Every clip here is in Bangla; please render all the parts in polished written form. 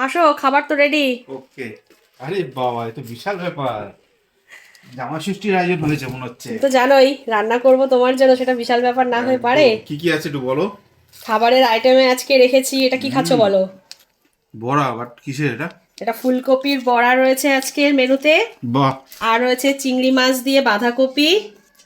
আসো, খাবার তো রেডি। ওকে। আরে বাবা, এ তো বিশাল ব্যাপার। জামা ষষ্ঠীর আয়োজন হয়েছে মনে হচ্ছে। তুমি তো জানোই রান্না করব তোমার জন্য, সেটা বিশাল ব্যাপার না হয়ে পারে? একদম। কি কি আছে একটু বলো। খাবারের আইটেমে আজকে রেখেছি, এটা কি খাচ্ছো বলো? বড়া, বাট কিসের এটা? এটা ফুলকপির বড়া রয়েছে আজকের মেনুতে। বাহ। আর রয়েছে চিংড়ি মাছ দিয়ে বাঁধাকপি।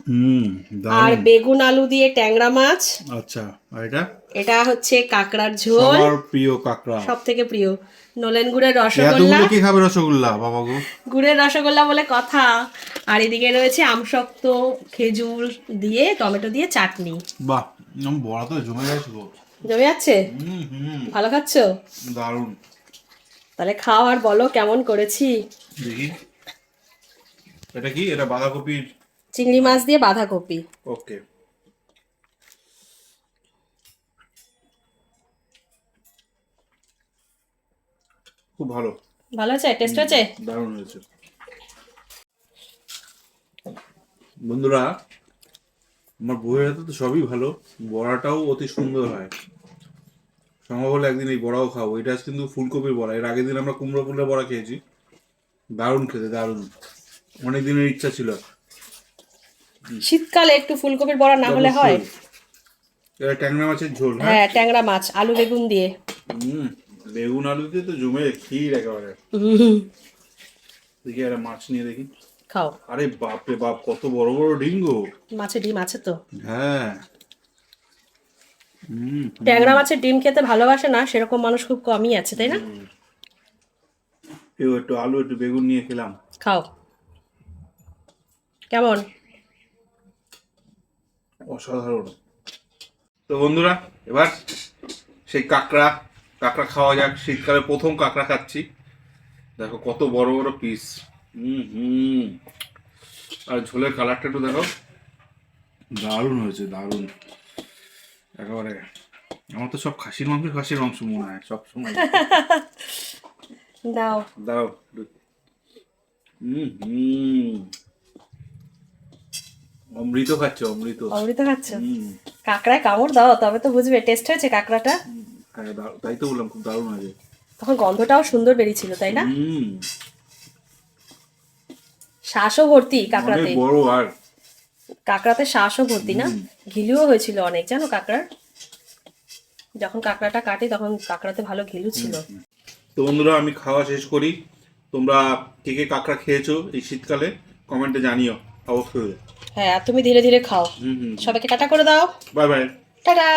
হুম। আর দারুণ। বেগুন আলু দিয়ে ট্যাংরা মাছ। আচ্ছা, আর এটা? এটা হচ্ছে কাঁকড়ার ঝোল, সবার প্রিয় কাঁকড়া। সব থেকে প্রিয়। নলেন গুড়ের রসগোল্লা। এতগুলো কি খাবে রসগোল্লা বাবা গো? গুড়ের রসগোল্লা বলে কথা। আর এদিকে রয়েছে আমসত্ব, খেজুর দিয়ে টমেটো দিয়ে চাটনি। বাহ, বড়া তো জমে গেছে গো। জমে যাচ্ছে? হুম হুম। ভালো খাচ্ছো? দারুণ। তাহলে খাও আর বলো কেমন করেছি। দেখি, এটা কি? এটা বাঁধাকপির। চিংড়ি মাছ দিয়ে বাঁধাকপি। ওকে। খুব ভালো। ভালো আছে? টেস্ট হয়েছে? দারুণ হয়েছে। বন্ধুরা, আমার বউয়ের হাতে তো সবই ভালো, বড়াটাও অতি সুন্দর হয়। সম্ভব হলে একদিন এই বড়াও খাবো। এটা কিন্তু ফুলকপির বড়া। এর আগের দিন আমরা কুমড়ো ফুলের বড়া খেয়েছি। দারুণ খেতে, দারুণ। অনেক দিনের ইচ্ছা ছিল। শীতকালে একটু ফুলকপির বড়া না হলে হয়? অবশ্যই। এটা ট্যাংরা মাছের ঝোল, হ্যাঁ। হ্যাঁ, ট্যাংরা মাছ আলু বেগুন দিয়ে। হুম। বেগুন আলু দিয়ে তো জমে ক্ষীর একেবারে। দেখি একটা মাছ নিয়ে দেখি। খাও। আরে বাপ রে বাপ, কত বড় বড় ডিঙ্গো। মাছে ডিম আছে তো। হ্যাঁ। হুম। ট্যাংরা মাছের ডিম খেতে ভালোবাসে না সেরকম মানুষ খুব কমই আছে, তাই না? কেউ একটু আলু একটু বেগুন নিয়ে খেলাম। খাও। কেমন? অসাধারণ। তো বন্ধুরা, এবার সেই কাঁকড়া কাঁকড়া খাওয়া যাক। শীতকালে প্রথম কাঁকড়া খাচ্ছি। দেখো কত বড় বড় পিস। হুম হুম। আর ঝোলের কালারটা একটু দেখো। দারুণ হয়েছে, দারুণ একেবারে। আমার তো সব খাসির মাংস মনে হয় সব সময়। দাও। দাও। হুম হুম। অমৃত খাচ্ছে, অমৃত। অমৃত খাচ্ছ? হুম। কাঁকড়ায় কামড় দাও, তবে তো বুঝবে টেস্ট হয়েছে কাঁকড়াটা। হ্যাঁ, তাই তো বললাম, খুব দারুণ হয়েছে। তখন গন্ধটাও সুন্দর বেরিয়েছিল, তাই না? হুম। শ্বাসও ভর্তি অনেক কাঁকড়াতে। বড়। আর কাঁকড়াতে শ্বাসও ভর্তি না? ঘিলুও হয়েছিল অনেক, জানো কাঁকড়ার। যখন কাঁকড়াটা কাটি তখন কাঁকড়াতে ভালো ঘিলু ছিল। তো বন্ধুরা, আমি খাওয়া শেষ করি। তোমরা কে কে কাঁকড়া খেয়েছো এই শীতকালে কমেন্টে জানিও অবশ্যই। হ্যাঁ, আর তুমি ধীরে ধীরে খাও। হুম হুম। সবাইকে টাটা করে দাও। Bye bye. টাটা।